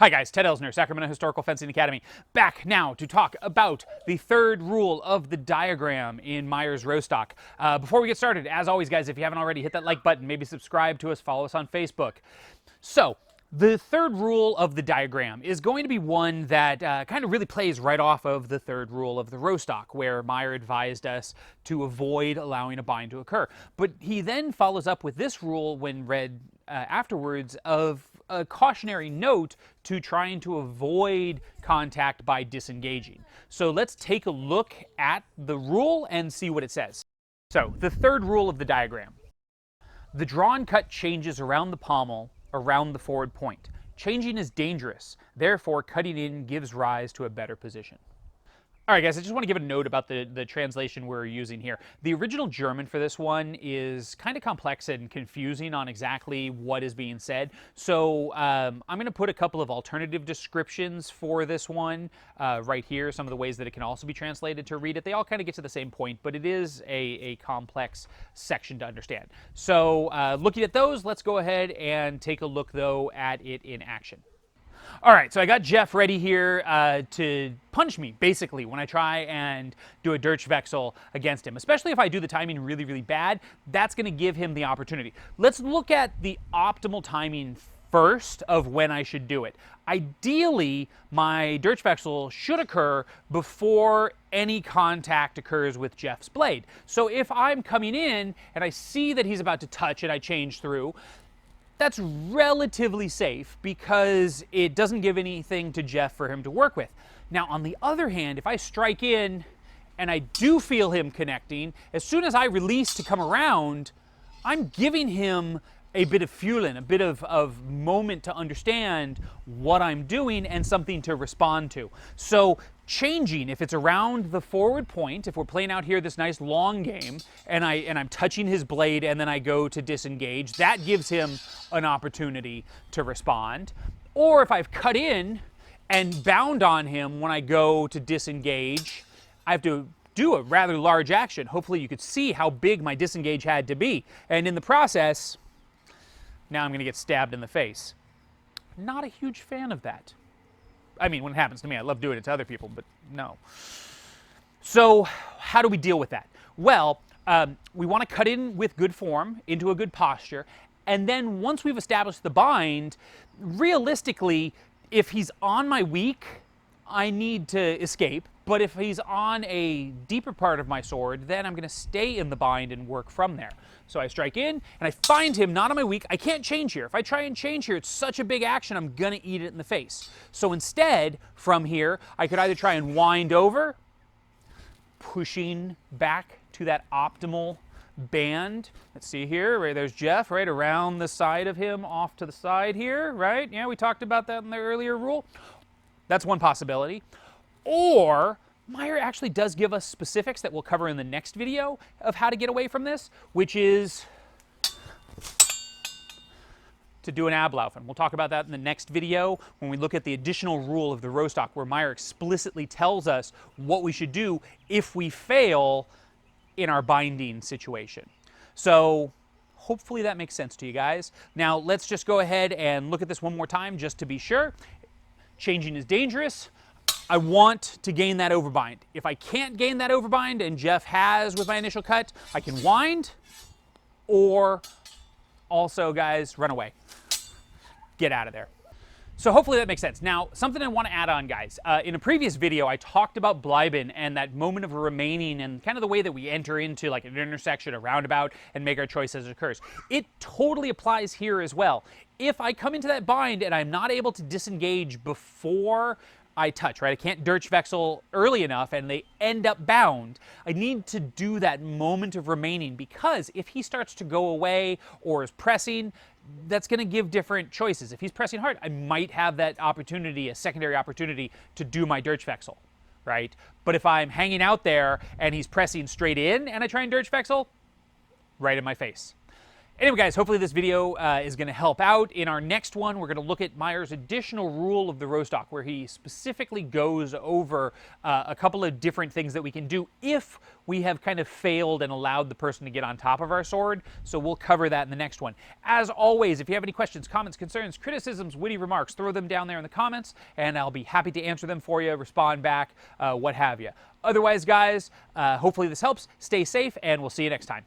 Hi guys, Ted Elsner, Sacramento Historical Fencing Academy, back now to talk about the third rule of the diagram in Meyer's Rostock. Before we get started, as always guys, if you haven't already, hit that like button, maybe subscribe to us, follow us on Facebook. So, the third rule of the diagram is going to be one that kind of really plays right off of the third rule of the Rostock, where Meyer advised us to avoid allowing a bind to occur. But he then follows up with this rule when read afterwards of a cautionary note to trying to avoid contact by disengaging. So let's take a look at the rule and see what it says. So the third rule of the diagram. The draw and cut changes around the pommel around the forward point. Changing is dangerous, therefore cutting in gives rise to a better position. All right, guys, I just want to give a note about the translation we're using here. The original German for this one is kind of complex and confusing on exactly what is being said. So I'm going to put a couple of alternative descriptions for this one right here, some of the ways that it can also be translated to read it. They all kind of get to the same point, but it is a complex section to understand. So looking at those, let's go ahead and take a look, though, at it in action. All right, so I got Jeff ready here to punch me, basically, when I try and do a Durchwechsel against him. Especially if I do the timing really, really bad, that's going to give him the opportunity. Let's look at the optimal timing first of when I should do it. Ideally, my Durchwechsel should occur before any contact occurs with Jeff's blade. So if I'm coming in and I see that he's about to touch and I change through, that's relatively safe because it doesn't give anything to Jeff for him to work with. Now, on the other hand, if I strike in and I do feel him connecting, as soon as I release to come around, I'm giving him a bit of fueling, a bit of moment to understand what I'm doing and something to respond to. So changing, if it's around the forward point, if we're playing out here this nice long game, and I'm touching his blade and then I go to disengage, that gives him an opportunity to respond. Or if I've cut in and bound on him when I go to disengage, I have to do a rather large action. Hopefully you could see how big my disengage had to be. And in the process, now I'm going to get stabbed in the face. Not a huge fan of that. I mean, when it happens to me, I love doing it to other people, but no. So how do we deal with that? Well, we want to cut in with good form, into a good posture, and then once we've established the bind, realistically, if he's on my weak, I need to escape. But if he's on a deeper part of my sword, then I'm going to stay in the bind and work from there. So I strike in, and I find him not on my weak. I can't change here. If I try and change here, it's such a big action, I'm going to eat it in the face. So instead, from here, I could either try and wind over, pushing back to that optimal band. Let's see here, right there's Jeff, right around the side of him, off to the side here, right? Yeah, we talked about that in the earlier rule. That's one possibility. Or Meyer actually does give us specifics that we'll cover in the next video of how to get away from this, which is to do an Ablaufen. We'll talk about that in the next video when we look at the additional rule of the Rostock, where Meyer explicitly tells us what we should do if we fail in our binding situation. So hopefully that makes sense to you guys. Now let's just go ahead and look at this one more time just to be sure. Changing is dangerous. I want to gain that overbind. If I can't gain that overbind, and Jeff has with my initial cut, I can wind, or also, guys, run away. Get out of there. So hopefully that makes sense. Now, something I want to add on, guys. In a previous video, I talked about Bleiben and that moment of remaining and kind of the way that we enter into like an intersection, a roundabout, and make our choice as it occurs. It totally applies here as well. If I come into that bind and I'm not able to disengage before I touch, right? I can't Durchwechsel early enough and they end up bound. I need to do that moment of remaining, because if he starts to go away or is pressing, that's going to give different choices. If he's pressing hard, I might have that opportunity, a secondary opportunity to do my Durchwechsel, right? But if I'm hanging out there and he's pressing straight in and I try and Durchwechsel, right in my face. Anyway, guys, hopefully this video is going to help out. In our next one, we're going to look at Meyer's additional rule of the Rostock, where he specifically goes over a couple of different things that we can do if we have kind of failed and allowed the person to get on top of our sword. So we'll cover that in the next one. As always, if you have any questions, comments, concerns, criticisms, witty remarks, throw them down there in the comments, and I'll be happy to answer them for you, respond back, what have you. Otherwise, guys, hopefully this helps. Stay safe, and we'll see you next time.